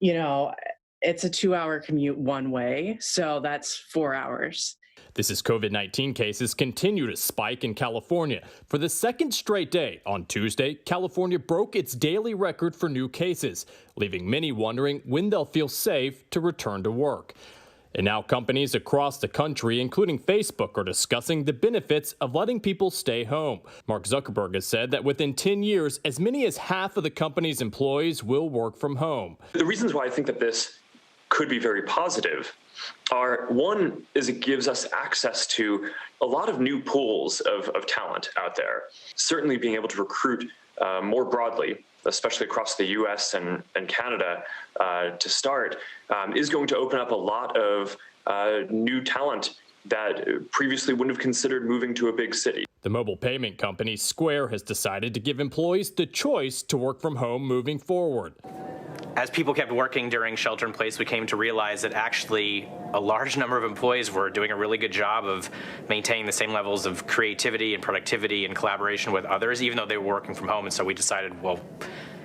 you know, it's a 2-hour commute one way, so that's 4 hours. This is COVID-19 cases continue to spike in California. For the second straight day, on Tuesday, California broke its daily record for new cases, leaving many wondering when they'll feel safe to return to work. And now companies across the country, including Facebook, are discussing the benefits of letting people stay home. Mark Zuckerberg has said that within 10 years, as many as half of the company's employees will work from home. The reasons why I think that this could be very positive are, one, is it gives us access to a lot of new pools of talent out there. Certainly being able to recruit more broadly, especially across the U.S. and Canada to start, is going to open up a lot of new talent that previously wouldn't have considered moving to a big city. The mobile payment company Square has decided to give employees the choice to work from home moving forward. As people kept working during shelter in place, we came to realize that actually a large number of employees were doing a really good job of maintaining the same levels of creativity and productivity and collaboration with others, even though they were working from home. And so we decided, well,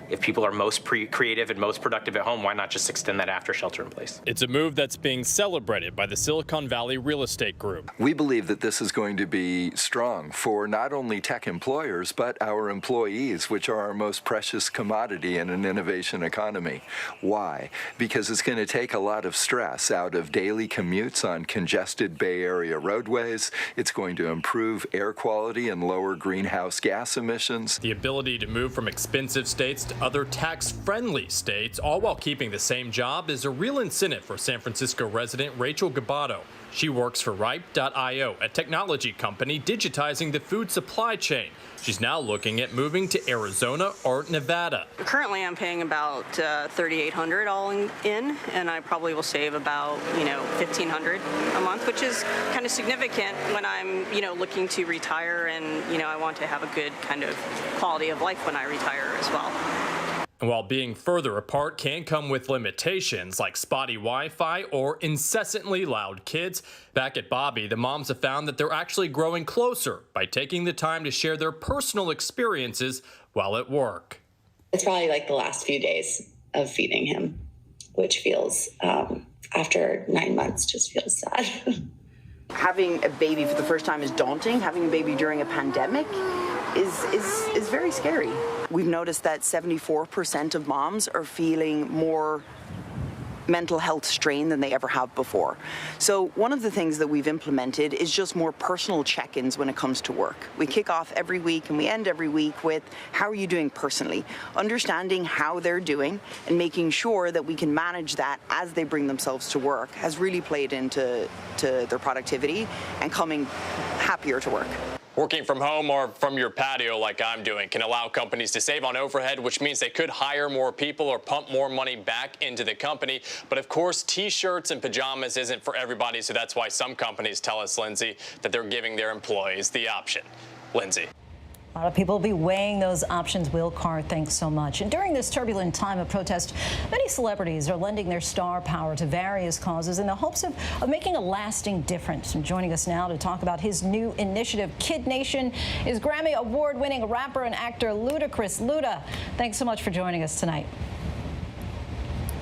if people are most creative and most productive at home, why not just extend that after shelter in place? It's a move that's being celebrated by the Silicon Valley Real Estate Group. We believe that this is going to be strong for not only tech employers, but our employees, which are our most precious commodity in an innovation economy. Why? Because it's going to take a lot of stress out of daily commutes on congested Bay Area roadways. It's going to improve air quality and lower greenhouse gas emissions. The ability to move from expensive states to other tax-friendly states, all while keeping the same job, is a real incentive for San Francisco resident Rachel Gabato. She works for Ripe.io, a technology company digitizing the food supply chain. She's now looking at moving to Arizona or Nevada. Currently, I'm paying about $3,800 all in, and I probably will save about, $1,500 a month, which is kind of significant when I'm, looking to retire, and, I want to have a good kind of quality of life when I retire as well. And while being further apart can come with limitations like spotty Wi-Fi or incessantly loud kids, back at Bobby, the moms have found that they're actually growing closer by taking the time to share their personal experiences while at work. It's probably like the last few days of feeding him, which feels, after 9 months, just feels sad. Having a baby for the first time is daunting. Having a baby during a pandemic is very scary. We've noticed that 74% of moms are feeling more mental health strain than they ever have before. So one of the things that we've implemented is just more personal check-ins when it comes to work. We kick off every week and we end every week with, how are you doing personally? Understanding how they're doing and making sure that we can manage that as they bring themselves to work has really played into their productivity and coming happier to work. Working from home or from your patio like I'm doing can allow companies to save on overhead, which means they could hire more people or pump more money back into the company. But of course, T-shirts and pajamas isn't for everybody, so that's why some companies tell us, Lindsay, that they're giving their employees the option. Lindsay. A lot of people will be weighing those options. Will Carr, thanks so much. And during this turbulent time of protest, many celebrities are lending their star power to various causes in the hopes of making a lasting difference. And joining us now to talk about his new initiative, Kid Nation, is Grammy Award-winning rapper and actor Ludacris. Luda, thanks so much for joining us tonight.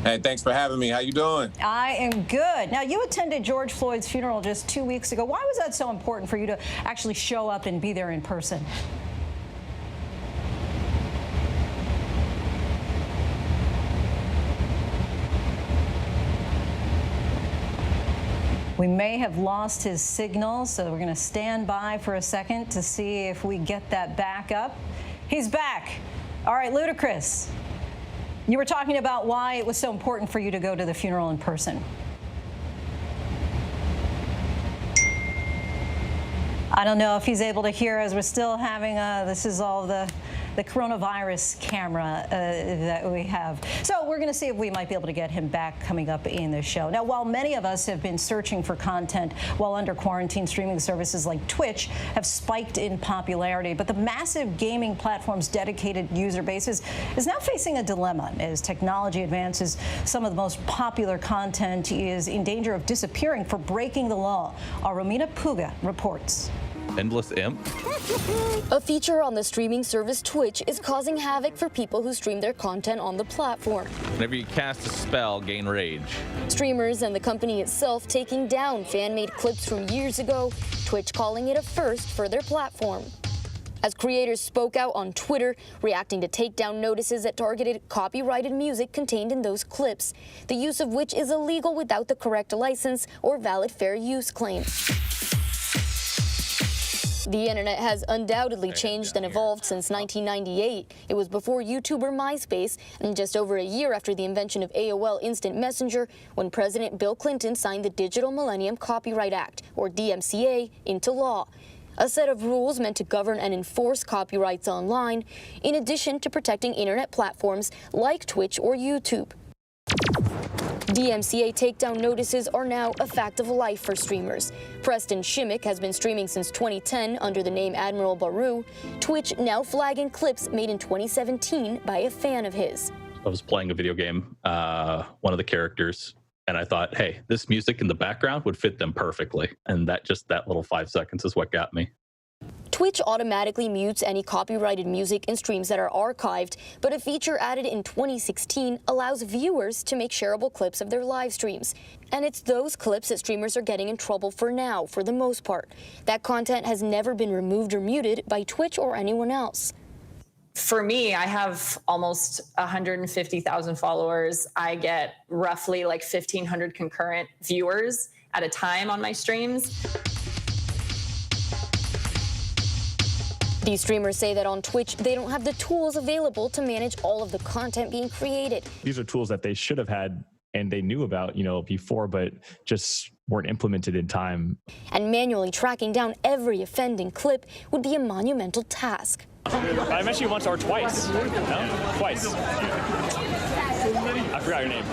Hey, thanks for having me. How you doing? I am good. Now, you attended George Floyd's funeral just 2 weeks ago. Why was that so important for you to actually show up and be there in person? We may have lost his signal, so we're going to stand by for a second to see if we get that back up. He's back. All right, Ludacris, you were talking about why it was so important for you to go to the funeral in person. I don't know if he's able to hear us. We're still having this is all the coronavirus camera that we have. So we're going to see if we might be able to get him back coming up in the show. Now, while many of us have been searching for content while under quarantine, streaming services like Twitch have spiked in popularity, but the massive gaming platform's dedicated user base is now facing a dilemma. As technology advances, some of the most popular content is in danger of disappearing for breaking the law. Our Romina Puga reports. Endless Imp? A feature on the streaming service Twitch is causing havoc for people who stream their content on the platform. Whenever you cast a spell, gain rage. Streamers and the company itself taking down fan-made clips from years ago, Twitch calling it a first for their platform. As creators spoke out on Twitter, reacting to takedown notices that targeted copyrighted music contained in those clips, the use of which is illegal without the correct license or valid fair use claims. The internet has undoubtedly changed and evolved since 1998. It was before YouTuber MySpace and just over a year after the invention of AOL Instant Messenger when President Bill Clinton signed the Digital Millennium Copyright Act, or DMCA, into law. A set of rules meant to govern and enforce copyrights online, in addition to protecting internet platforms like Twitch or YouTube. DMCA takedown notices are now a fact of life for streamers. Preston Shimmick has been streaming since 2010 under the name Admiral Baru, Twitch now flagging clips made in 2017 by a fan of his. was playing a video game, one of the characters, and I thought, hey, this music in the background would fit them perfectly. And that little 5 seconds is what got me. Twitch automatically mutes any copyrighted music and streams that are archived, but a feature added in 2016 allows viewers to make shareable clips of their live streams. And it's those clips that streamers are getting in trouble for now, for the most part. That content has never been removed or muted by Twitch or anyone else. For me, I have almost 150,000 followers. I get roughly like 1,500 concurrent viewers at a time on my streams. These streamers say that on Twitch, they don't have the tools available to manage all of the content being created. These are tools that they should have had and they knew about, before, but just weren't implemented in time. And manually tracking down every offending clip would be a monumental task. I met you once or twice. No? Twice. I forgot your name.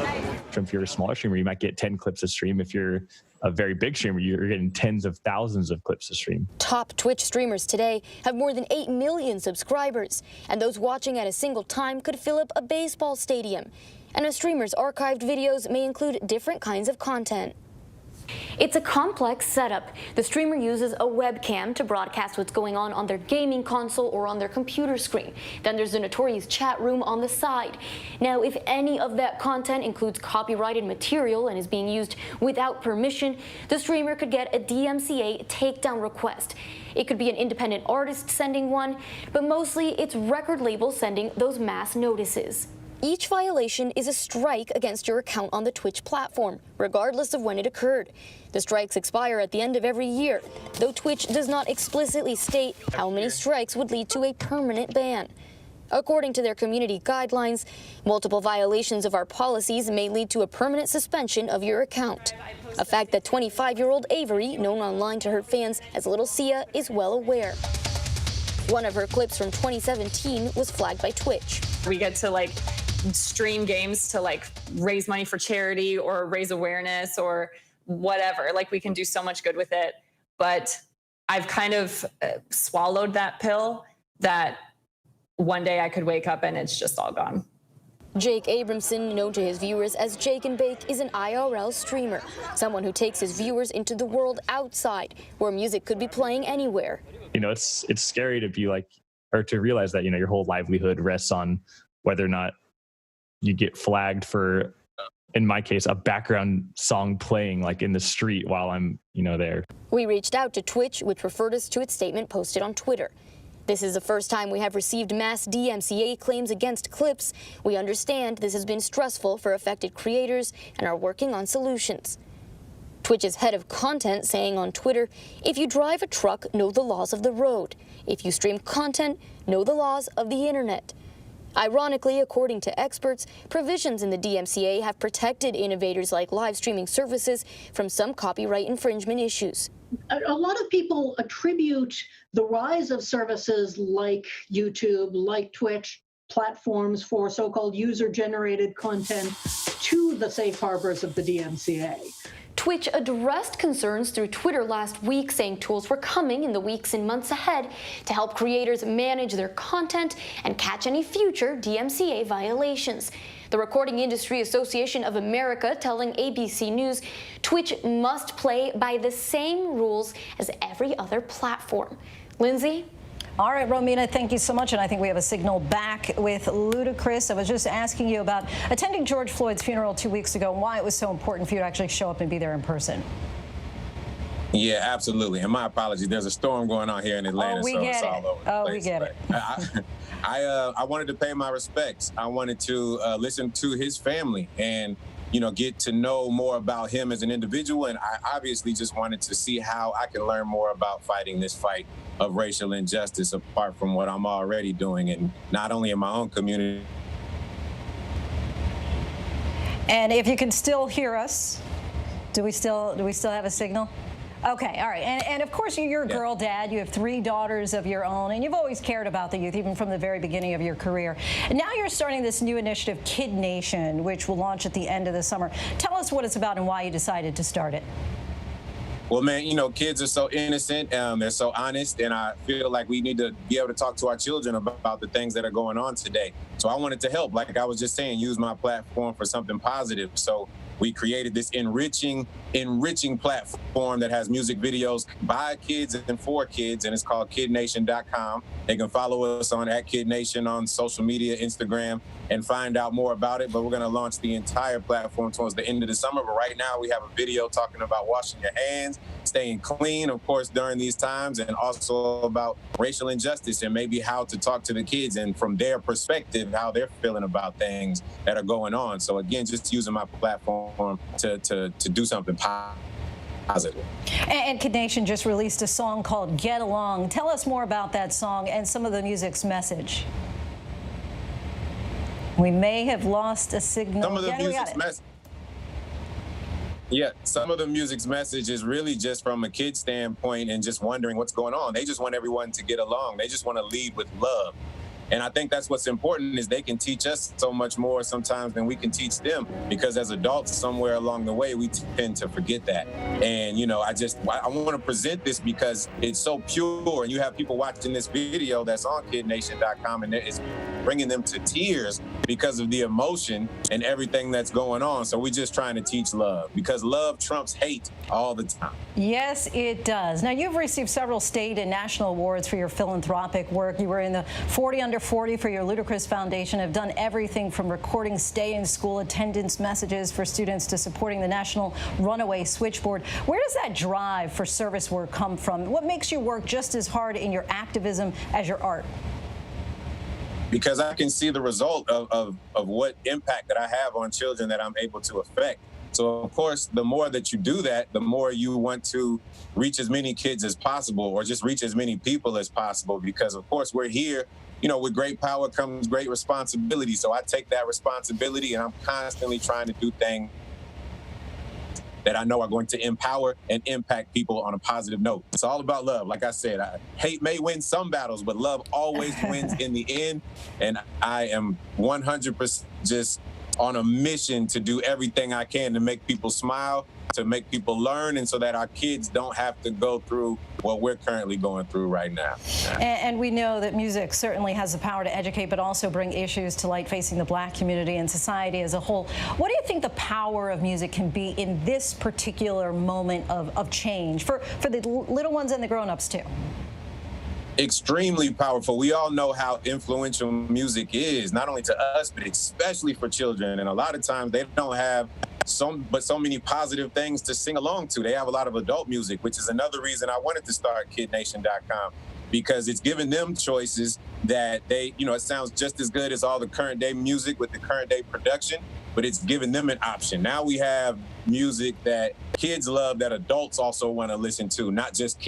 If you're a smaller streamer, you might get 10 clips a stream. If you're a very big streamer, you're getting tens of thousands of clips a stream. Top Twitch streamers today have more than 8 million subscribers, and those watching at a single time could fill up a baseball stadium. And a streamer's archived videos may include different kinds of content. It's a complex setup. The streamer uses a webcam to broadcast what's going on their gaming console or on their computer screen. Then there's a notorious chat room on the side. Now, if any of that content includes copyrighted material and is being used without permission, the streamer could get a DMCA takedown request. It could be an independent artist sending one, but mostly it's record labels sending those mass notices. Each violation is a strike against your account on the Twitch platform, regardless of when it occurred. The strikes expire at the end of every year, though Twitch does not explicitly state how many strikes would lead to a permanent ban. According to their community guidelines, multiple violations of our policies may lead to a permanent suspension of your account. A fact that 25-year-old Avery, known online to her fans as Little Sia, is well aware. One of her clips from 2017 was flagged by Twitch. We get to stream games to raise money for charity or raise awareness or whatever. We can do so much good with it. But I've kind of swallowed that pill that one day I could wake up and it's just all gone. Jake Abramson, known to his viewers as Jake and Bake, is an IRL streamer, someone who takes his viewers into the world outside, where music could be playing anywhere. It's scary to be or to realize that, your whole livelihood rests on whether or not you get flagged for, in my case, a background song playing in the street while I'm, there. We reached out to Twitch, which referred us to its statement posted on Twitter. This is the first time we have received mass DMCA claims against clips. We understand this has been stressful for affected creators and are working on solutions. Twitch's head of content saying on Twitter, if you drive a truck, know the laws of the road. If you stream content, know the laws of the internet. Ironically, according to experts, provisions in the DMCA have protected innovators like live streaming services from some copyright infringement issues. A lot of people attribute the rise of services like YouTube, like Twitch, platforms for so-called user-generated content to the safe harbors of the DMCA. Twitch addressed concerns through Twitter last week, saying tools were coming in the weeks and months ahead to help creators manage their content and catch any future DMCA violations. The Recording Industry Association of America telling ABC News Twitch must play by the same rules as every other platform. Lindsay? All right, Romina, thank you so much. And I think we have a signal back with Ludacris. I was just asking you about attending George Floyd's funeral 2 weeks ago and why it was so important for you to actually show up and be there in person. Yeah, absolutely. And my apologies. There's a storm going on here in Atlanta, so it's all over the place. We get it. I wanted to pay my respects. I wanted to listen to his family and, get to know more about him as an individual. And I obviously just wanted to see how I can learn more about fighting this fight of racial injustice apart from what I'm already doing, and not only in my own community. And if you can still hear us, do we still have a signal? Okay, all right. And of course, you're a girl dad. You have 3 daughters of your own, and you've always cared about the youth, even from the very beginning of your career. And now you're starting this new initiative, Kid Nation, which will launch at the end of the summer. Tell us what it's about and why you decided to start it. Well, man, kids are so innocent, they're so honest, and I feel like we need to be able to talk to our children about the things that are going on today. So I wanted to help, like I was just saying, use my platform for something positive. So we created this enriching platform that has music videos by kids and for kids, and it's called KidNation.com. They can follow us on @KidNation on social media, Instagram, and find out more about it. But we're going to launch the entire platform towards the end of the summer. But right now we have a video talking about washing your hands, staying clean, of course, during these times, and also about racial injustice and maybe how to talk to the kids and from their perspective, how they're feeling about things that are going on. So again, just using my platform to do something positive. And Kid Nation just released a song called Get Along. Tell us more about that song and some of the music's message. We may have lost a signal. Some of the music's message. Yeah, some of the music's message is really just from a kid's standpoint and just wondering what's going on. They just want everyone to get along. They just want to lead with love. And I think that's what's important is they can teach us so much more sometimes than we can teach them, because as adults somewhere along the way, we tend to forget that. And, you know, I want to present this because it's so pure, and you have people watching this video that's on KidNation.com, and it's bringing them to tears because of the emotion and everything that's going on. So we're just trying to teach love, because love trumps hate all the time. Yes, it does. Now, you've received several state and national awards for your philanthropic work. You were in the 40 Under 40 for your Ludacris Foundation, have done everything from recording stay-in-school attendance messages for students to supporting the National Runaway Switchboard. Where does that drive for service work come from? What makes you work just as hard in your activism as your art? Because I can see the result of what impact that I have on children that I'm able to affect. So, of course, the more that you do that, the more you want to reach as many kids as possible, or just reach as many people as possible, because, of course, we're here. You know, with great power comes great responsibility. So I take that responsibility, and I'm constantly trying to do things that I know are going to empower and impact people on a positive note. It's all about love. Like I said, hate may win some battles, but love always wins in the end. And I am 100% just on a mission to do everything I can to make people smile, to make people learn, and so that our kids don't have to go through what we're currently going through right now. And we know that music certainly has the power to educate, but also bring issues to light facing the Black community and society as a whole. What do you think the power of music can be in this particular moment of change for the little ones and the grown-ups too? Extremely powerful. We all know how influential music is, not only to us, but especially for children. And a lot of times they don't have so many positive things to sing along to. They have a lot of adult music, which is another reason I wanted to start KidNation.com, because it's giving them choices that they, you know, it sounds just as good as all the current day music with the current day production, but it's giving them an option. Now we have music that kids love that adults also want to listen to, not just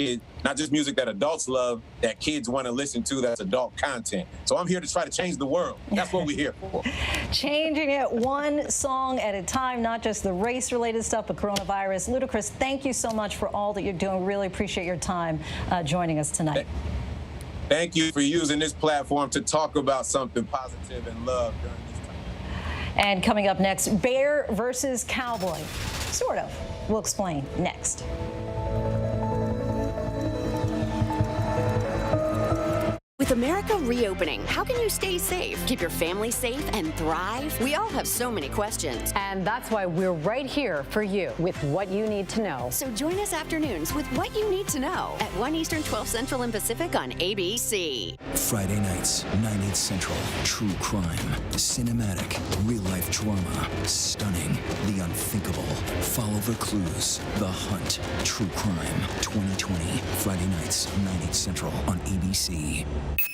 music that adults love that kids want to listen to that's adult content. So I'm here to try to change the world. That's what we're here for. Changing it one song at a time, not just the race-related stuff, but coronavirus. Ludacris, thank you so much for all that you're doing. Really appreciate your time joining us tonight. Thank you for using this platform to talk about something positive and love during this time. And coming up next, Bear versus Cowboy. Sort of. We'll explain next. With America reopening, how can you stay safe, keep your family safe, and thrive? We all have so many questions. And that's why we're right here for you with what you need to know. So join us afternoons with What You Need to Know at 1 Eastern, 12 Central and Pacific on ABC. Friday nights, 9, 8 Central. True crime. Cinematic. Real-life drama. Stunning. The unthinkable. Follow the clues. The Hunt. True crime. 2020. Friday nights, 9, 8 Central on ABC.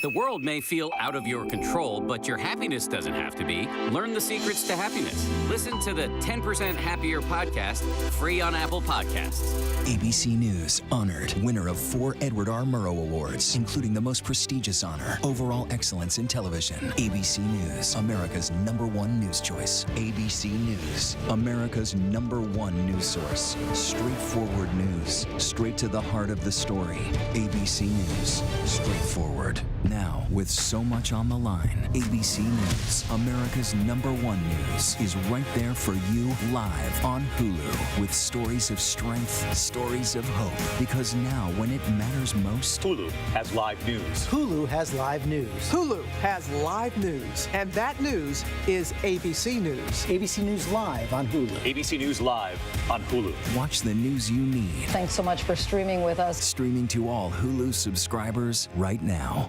The world may feel out of your control, but your happiness doesn't have to be. Learn the secrets to happiness. Listen to the 10% Happier podcast, free on Apple Podcasts. ABC News honored winner of 4 Edward R. Murrow Awards, including the most prestigious honor, Overall Excellence in Television. ABC News, America's #1 news choice. ABC News, America's #1 news source. Straightforward news, straight to the heart of the story. ABC News, straightforward. Now, with so much on the line, ABC News, America's #1 news, is right there for you live on Hulu with stories of strength, stories of hope. Because now, when it matters most, Hulu has live news. Hulu has live news. Hulu has live news, and that news is ABC News. ABC News Live on Hulu. ABC News Live on Hulu. Watch the news you need. Thanks so much for streaming with us. Streaming to all Hulu subscribers right now.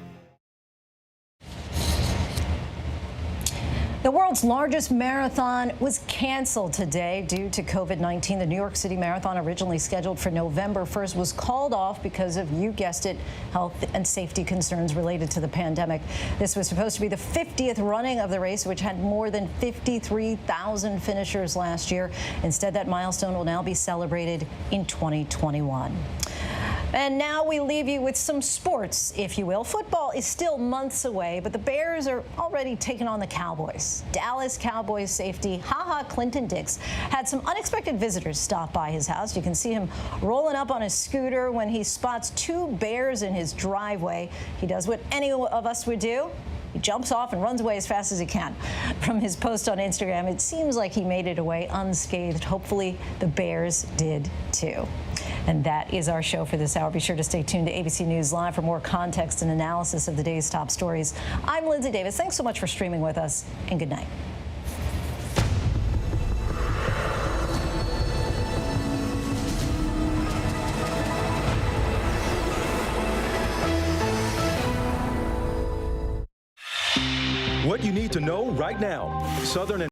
The world's largest marathon was canceled today due to COVID-19. The New York City Marathon, originally scheduled for November 1st, was called off because of, you guessed it, health and safety concerns related to the pandemic. This was supposed to be the 50th running of the race, which had more than 53,000 finishers last year. Instead, that milestone will now be celebrated in 2021. And now we leave you with some sports, if you will. Football is still months away, but the Bears are already taking on the Cowboys. Dallas Cowboys safety Clinton Dix had some unexpected visitors stop by his house. You can see him rolling up on his scooter when he spots two bears in his driveway. He does what any of us would do. He jumps off and runs away as fast as he can. From his post on Instagram, it seems like he made it away unscathed. Hopefully, the Bears did too. And that is our show for this hour. Be sure to stay tuned to ABC News Live for more context and analysis of the day's top stories. I'm Lindsay Davis. Thanks so much for streaming with us, and good night. What you need to know right now. Southern